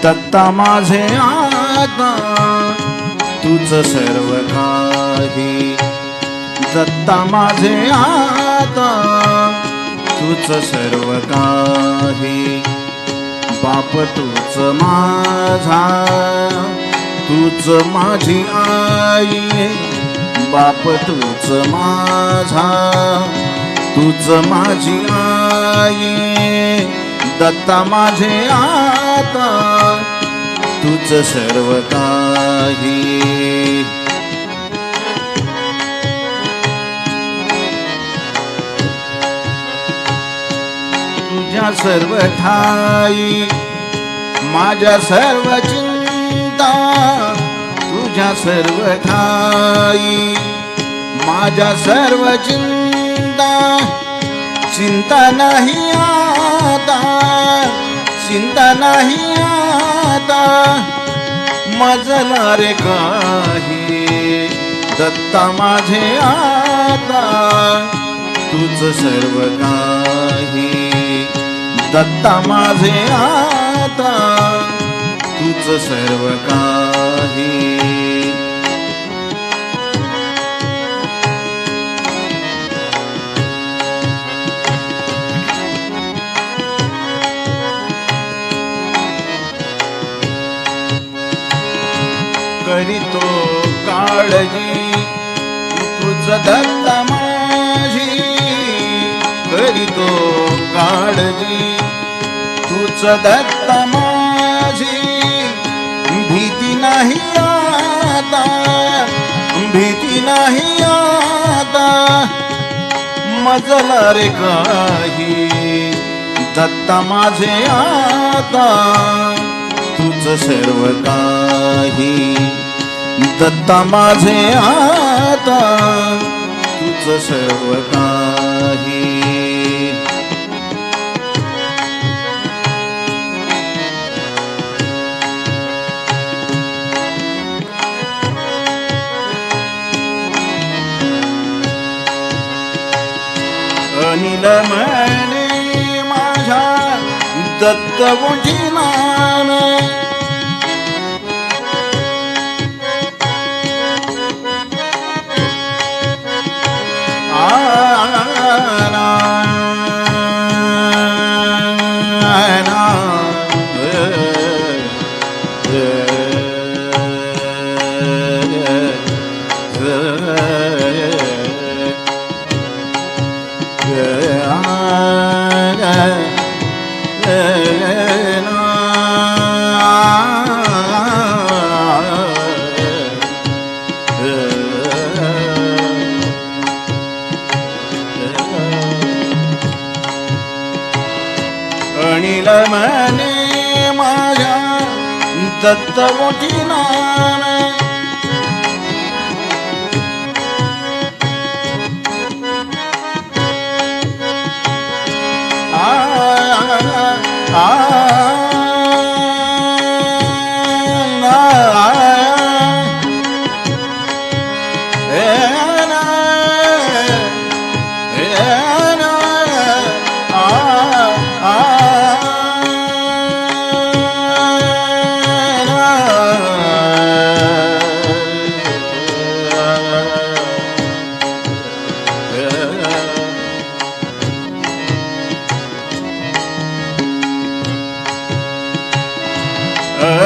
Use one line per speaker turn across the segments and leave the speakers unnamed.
दत्ता माझे आता तूच सर्व काही, दत्ता माझे आता तूच सर्व काही. बाप तूच माझा, तूच माझी आई, बाप तूच माझा, तूच माझी आई. दत्ता माझे आता तूच सर्व काही. तुझ्या सर्व ठाई माझ्या सर्व चिंता, तुझ्या सर्व ठाई माझ्या सर्व चिंता. चिंता नाही आता, चिंता नाही आता मजला रे काही. दत्ता माझे आता तूच सर्व काही, दत्ता माझे आता तूच सर्व काही. करीतो काळजी तुझ दत्ता माझी, करीतो काळजी तुझ दत्ता माझी. भीती नाही आता, भीती नाही आता मजला रे काही. दत्ता माझे आता तूच सर्व काही, दत्ता माझे आता तूच सर्व काही. अनिल म्हणे माझ्या दत्त बुझिनान, अनिल म्हणे माझ्या दत्त बुझिनान.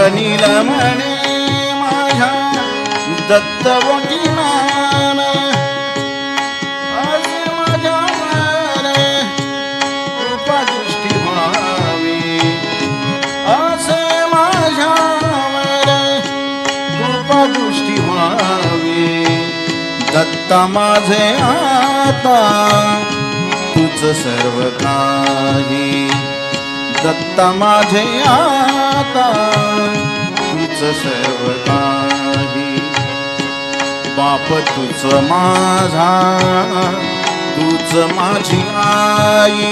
अनिल म्हणे माझ्या दत्त बुझिनान. असे माझ्यावर कृपा दृष्टी व्हावी, असे माझ्यावर कृपा दृष्टी व्हावी. दत्ता माझे आता तूच सर्व काही, दत्ता माझे आता तूच सर्व काही. बाप तूच माझा, तूच माझी आई,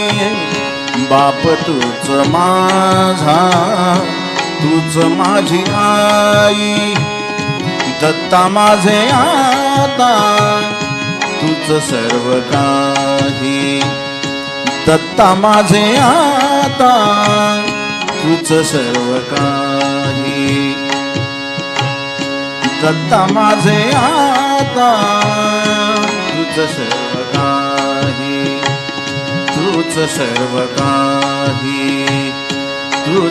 बाप तूच माझा, तूच माझी आई. दत्ता माझे आता तूच सर्व काही, दत्ता माझे आता तूच सर्व काही दत्ता माझे आता तूच सर्व काही तूच सर्व काही